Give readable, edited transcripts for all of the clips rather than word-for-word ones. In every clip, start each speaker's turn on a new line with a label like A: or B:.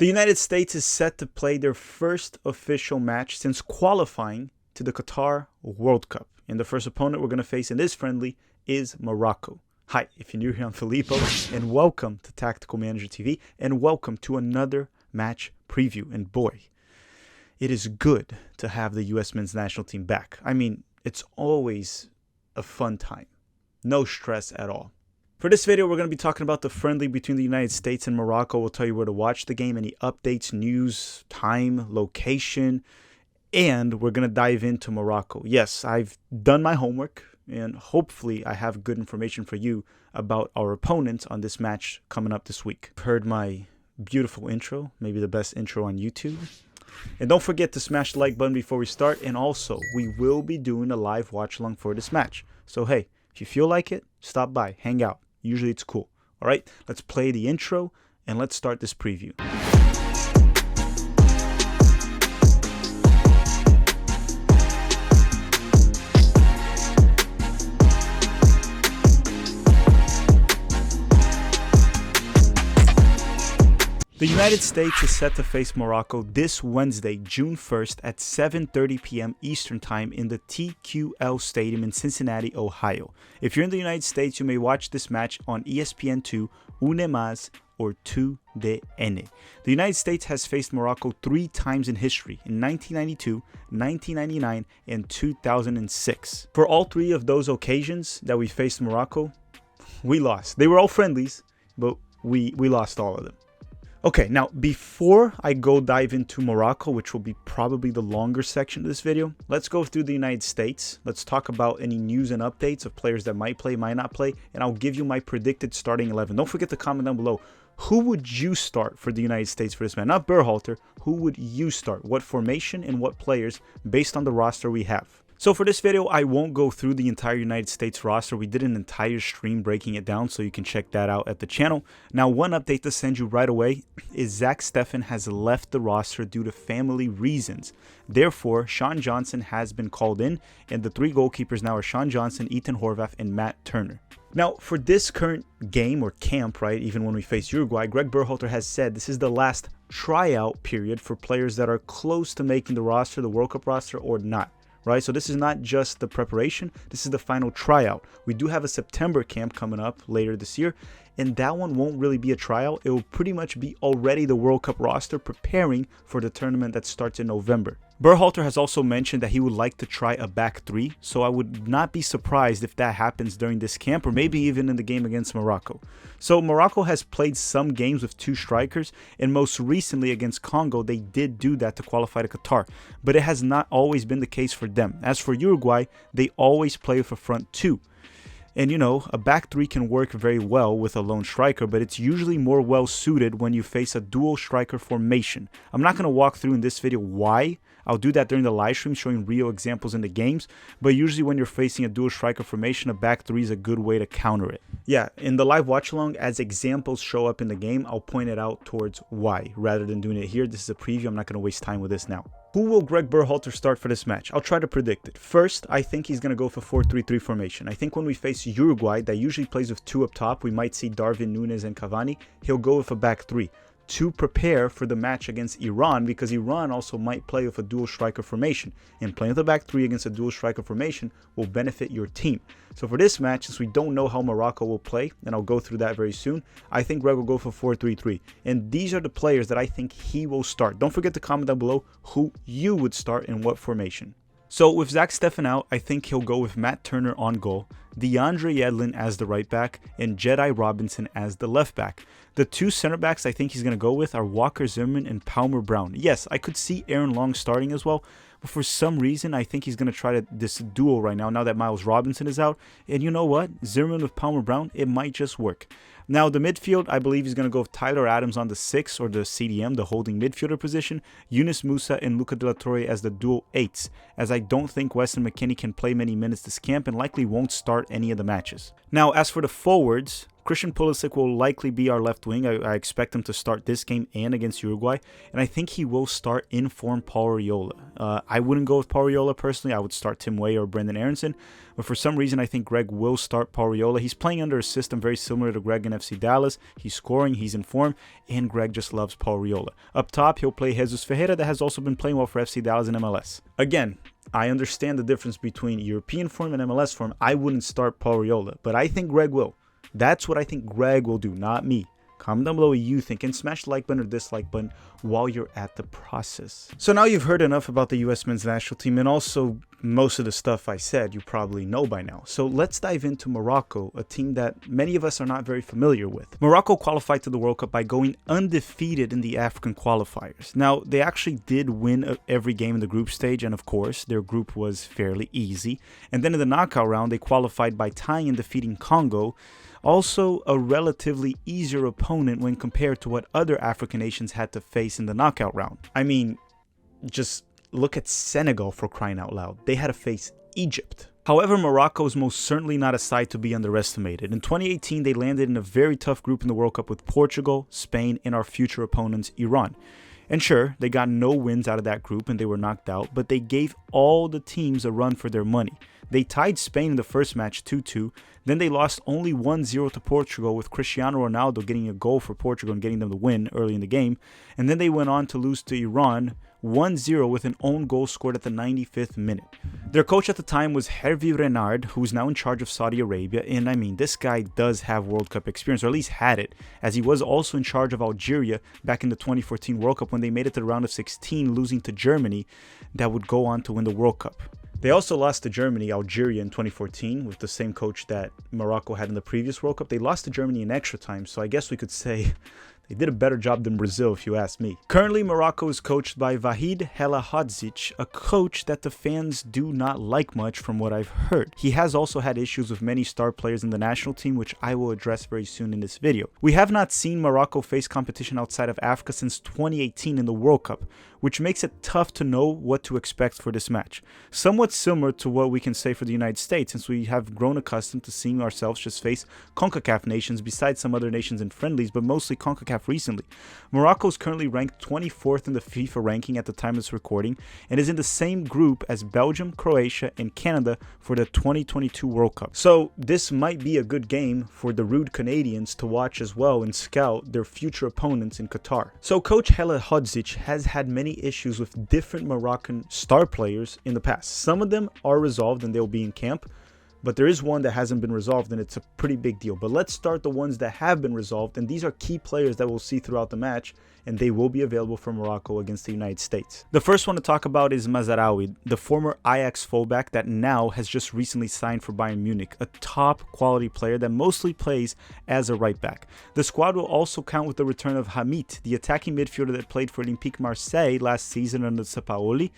A: The United States is set to play their first official match since qualifying to the Qatar World Cup. And the first opponent we're going to face in this friendly is Morocco. Hi, if you're new here, I'm Filippo, and welcome to Tactical Manager TV, and welcome to another match preview. And boy, it is good to have the US men's national team back. I mean, it's always a fun time. No stress at all. For this video, we're going to be talking about the friendly between the United States and Morocco. We'll tell you where to watch the game, any updates, news, time, location, and we're going to dive into Morocco. Yes, I've done my homework, and hopefully I have good information for you about our opponents on this match coming up this week. You've heard my beautiful intro, maybe the best intro on YouTube. And don't forget to smash the like button before we start. And also, we will be doing a live watch along for this match. So hey, if you feel like it, stop by, hang out. Usually it's cool. All right, let's play the intro and let's start this preview. The United States is set to face Morocco this Wednesday, June 1st at 7:30 p.m. Eastern Time in the TQL Stadium in Cincinnati, Ohio. If you're in the United States, you may watch this match on ESPN2, UNEMAS, or 2DN. The United States has faced Morocco 3 times in history, in 1992, 1999, and 2006. For all 3 of those occasions that we faced Morocco, we lost. They were all friendlies, but we lost all of them. Okay, now before I go dive into Morocco, which will be probably the longer section of this video, let's go through the United States. Let's talk about any news and updates of players that might play, might not play, and I'll give you my predicted starting 11. Don't forget to comment down below. Who would you start for the United States for this match? Not Berhalter. Who would you start? What formation and what players based on the roster we have? So for this video, I won't go through the entire United States roster. We did an entire stream breaking it down, so you can check that out at the channel. Now, one update to send you right away is Zach Steffen has left the roster due to family reasons. Therefore, Sean Johnson has been called in, and the 3 goalkeepers now are Sean Johnson, Ethan Horvath, and Matt Turner. Now, for this current game or camp, right, even when we face Uruguay, Greg Berhalter has said this is the last tryout period for players that are close to making the roster, the World Cup roster, or not. Right, so this is not just the preparation, this is the final tryout. We do have a September camp coming up later this year, and that one won't really be a tryout. It will pretty much be already the World Cup roster preparing for the tournament that starts in November. Berhalter has also mentioned that he would like to try a back 3, so I would not be surprised if that happens during this camp or maybe even in the game against Morocco. So Morocco has played some games with 2 strikers, and most recently against Congo they did do that to qualify to Qatar, but it has not always been the case for them. As for Uruguay, they always play with a front 2. And you know, a back 3 can work very well with a lone striker, but it's usually more well suited when you face a dual striker formation. I'm not going to walk through in this video why. I'll do that during the live stream showing real examples in the games, but usually when you're facing a dual striker formation, a back 3 is a good way to counter it. Yeah, in the live watch along, as examples show up in the game, I'll point it out towards why rather than doing it here. This is a preview. I'm not going to waste time with this now. Who will Greg Berhalter start for this match? I'll try to predict it. First, I think he's going to go for 4-3-3 formation. I think when we face Uruguay, that usually plays with 2 up top, we might see Darwin Núñez and Cavani. He'll go with a back 3 to prepare for the match against Iran, because Iran also might play with a dual striker formation, and playing with a back 3 against a dual striker formation will benefit your team. So for this match, since we don't know how Morocco will play, and I'll go through that very soon, I think Greg will go for 4-3-3, and these are the players that I think he will start. Don't forget to comment down below who you would start in what formation. So with Zach Steffen out, I think he'll go with Matt Turner on goal, DeAndre Yedlin as the right back, and Jedi Robinson as the left back. The 2 center backs I think he's going to go with are Walker Zimmerman and Palmer Brown. Yes, I could see Aaron Long starting as well, but for some reason I think he's going to try this duo right now that Miles Robinson is out. And you know what? Zimmerman with Palmer Brown, it might just work. Now, the midfield, I believe he's going to go with Tyler Adams on the 6 or the CDM, the holding midfielder position, Yunus Musa and Luca De La Torre as the dual 8s, as I don't think Weston McKennie can play many minutes this camp and likely won't start any of the matches. Now, as for the forwards, Christian Pulisic will likely be our left wing. I expect him to start this game and against Uruguay, and I think he will start in-form Paul Arriola. I wouldn't go with Paul Arriola personally. I would start Tim Weah or Brendan Aronson, but for some reason I think Greg will start Paul Arriola. He's playing under a system very similar to Greg in FC Dallas. He's scoring, he's in form, and Greg just loves Paul Arriola. Up top, he'll play Jesus Ferreira, that has also been playing well for FC Dallas and MLS. Again, I understand the difference between European form and MLS form. I wouldn't start Paul Arriola, but I think Greg will. That's what I think Greg will do, not me. Comment down below what you think and smash the like button or dislike button while you're at the process. So now you've heard enough about the US men's national team, and also most of the stuff I said you probably know by now. So let's dive into Morocco, a team that many of us are not very familiar with. Morocco qualified to the World Cup by going undefeated in the African qualifiers. Now, they actually did win every game in the group stage, and of course, their group was fairly easy. And then in the knockout round, they qualified by tying and defeating Congo, also a relatively easier opponent when compared to what other African nations had to face in the knockout round. I mean, just look at Senegal, for crying out loud. They had to face Egypt. However, Morocco is most certainly not a side to be underestimated. In 2018, they landed in a very tough group in the World Cup with Portugal, Spain, and our future opponents, Iran. And sure, they got no wins out of that group and they were knocked out, but they gave all the teams a run for their money. They tied Spain in the first match 2-2, then they lost only 1-0 to Portugal, with Cristiano Ronaldo getting a goal for Portugal and getting them the win early in the game, and then they went on to lose to Iran 1-0 with an own goal scored at the 95th minute. Their coach at the time was Hervé Renard, who's now in charge of Saudi Arabia, and I mean, this guy does have World Cup experience, or at least had it, as he was also in charge of Algeria back in the 2014 World Cup when they made it to the round of 16, losing to Germany, that would go on to win the World Cup. They also lost to Germany, Algeria in 2014 with the same coach that Morocco had in the previous World Cup. They lost to Germany in extra time, so I guess we could say they did a better job than Brazil, if you ask me. Currently, Morocco is coached by Vahid Helahodzic, a coach that the fans do not like much from what I've heard. He has also had issues with many star players in the national team, which I will address very soon in this video. We have not seen Morocco face competition outside of Africa since 2018 in the World Cup, which makes it tough to know what to expect for this match. Somewhat similar to what we can say for the United States, since we have grown accustomed to seeing ourselves just face CONCACAF nations besides some other nations in friendlies, but mostly CONCACAF recently. Morocco is currently ranked 24th in the FIFA ranking at the time of this recording, and is in the same group as Belgium, Croatia, and Canada for the 2022 World Cup. So this might be a good game for the rude Canadians to watch as well and scout their future opponents in Qatar. So Coach Helahodzic has had many issues with different Moroccan star players in the past. Some of them are resolved and they'll be in camp, but there is one that hasn't been resolved and it's a pretty big deal. But let's start the ones that have been resolved, and these are key players that we'll see throughout the match, and they will be available for Morocco against the United States. The first one to talk about is Mazraoui, the former Ajax fullback that now has just recently signed for Bayern Munich, a top quality player that mostly plays as a right back. The squad will also count with the return of Hamid, the attacking midfielder that played for Olympique Marseille last season under Sampaoli,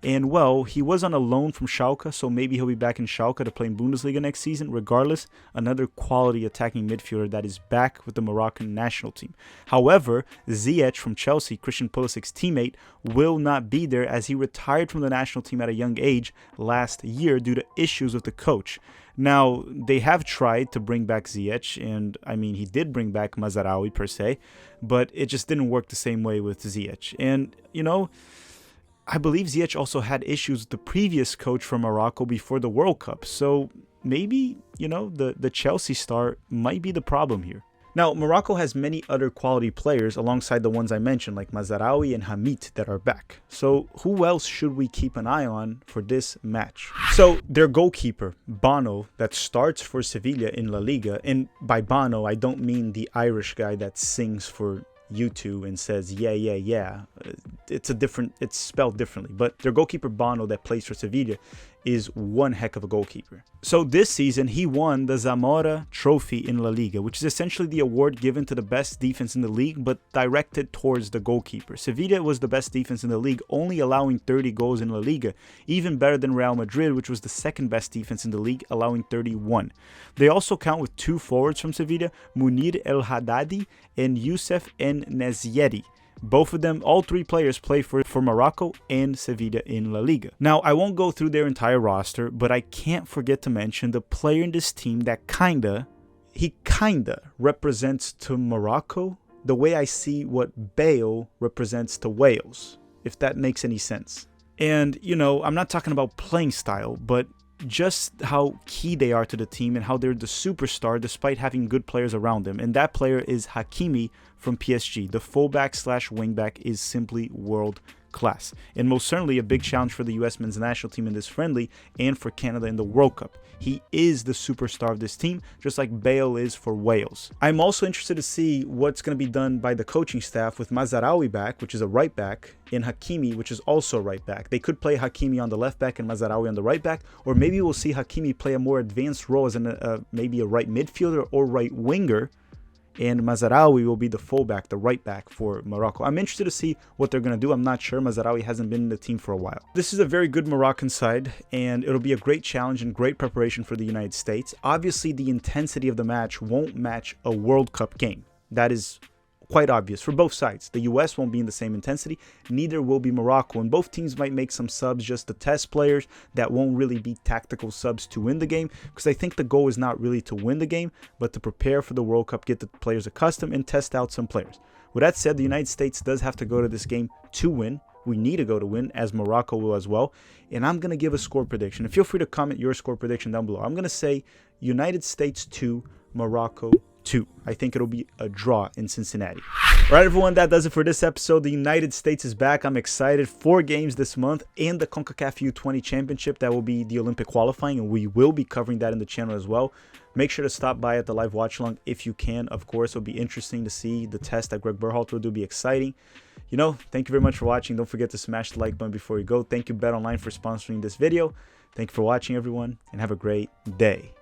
A: and well, he was on a loan from Schalke, so maybe he'll be back in Schalke to play in Bundesliga next season. Regardless, another quality attacking midfielder that is back with the Moroccan national team. However, Ziyech from Chelsea, Christian Pulisic's teammate, will not be there as he retired from the national team at a young age last year due to issues with the coach. Now, they have tried to bring back Ziyech, and I mean, he did bring back Mazraoui per se, but it just didn't work the same way with Ziyech. And, you know, I believe Ziyech also had issues with the previous coach from Morocco before the World Cup, so maybe, you know, the Chelsea star might be the problem here. Now, Morocco has many other quality players alongside the ones I mentioned, like Mazraoui and Hamid, that are back. So who else should we keep an eye on for this match? So their goalkeeper, Bono, that starts for Sevilla in La Liga, and by Bono, I don't mean the Irish guy that sings for U2 and says yeah yeah yeah. It's spelled differently, but their goalkeeper Bono that plays for Sevilla is one heck of a goalkeeper. So this season he won the Zamora Trophy in La Liga, which is essentially the award given to the best defense in the league but directed towards the goalkeeper. Sevilla was the best defense in the league, only allowing 30 goals in La Liga, even better than Real Madrid, which was the second best defense in the league, allowing 31. They also count with two forwards from Sevilla, Munir El Haddadi and Youssef En Nesyeri. Both of them, all three players play for Morocco and Sevilla in La Liga. Now, I won't go through their entire roster, but I can't forget to mention the player in this team that kinda he kinda represents to Morocco the way I see what Bale represents to Wales, if that makes any sense. And, you know, I'm not talking about playing style, but just how key they are to the team and how they're the superstar despite having good players around them. And that player is Hakimi from PSG. The fullback slash wingback is simply world class, and most certainly a big challenge for the US men's national team in this friendly and for Canada in the World Cup. He is the superstar of this team, just like Bale is for Wales. I'm also interested to see what's going to be done by the coaching staff with Mazraoui back, which is a right back, and Hakimi, which is also a right back. They could play Hakimi on the left back and Mazraoui on the right back, or maybe we'll see Hakimi play a more advanced role as maybe a right midfielder or right winger, and Mazraoui will be the fullback, the right back for Morocco. I'm interested to see what they're going to do. I'm not sure. Mazraoui hasn't been in the team for a while. This is a very good Moroccan side, and it'll be a great challenge and great preparation for the United States. Obviously, the intensity of the match won't match a World Cup game. That is quite obvious for both sides. The US won't be in the same intensity, neither will be Morocco, and both teams might make some subs just to test players that won't really be tactical subs to win the game, because I think the goal is not really to win the game, but to prepare for the World Cup, get the players accustomed, and test out some players. With that said, the United States does have to go to this game to win. We need to go to win, as Morocco will as well, and I'm going to give a score prediction. And feel free to comment your score prediction down below. I'm going to say United States 2, Morocco 2. I think it'll be a draw in Cincinnati. All right, everyone, that does it for this episode. The United States is back. I'm excited. 4 games this month and the CONCACAF U20 Championship. That will be the Olympic qualifying, and we will be covering that in the channel as well. Make sure to stop by at the live watch along if you can. Of course, it'll be interesting to see the test that Greg Berhalter will do. Be exciting. You know, thank you very much for watching. Don't forget to smash the like button before you go. Thank you, BetOnline, for sponsoring this video. Thank you for watching, everyone, and have a great day.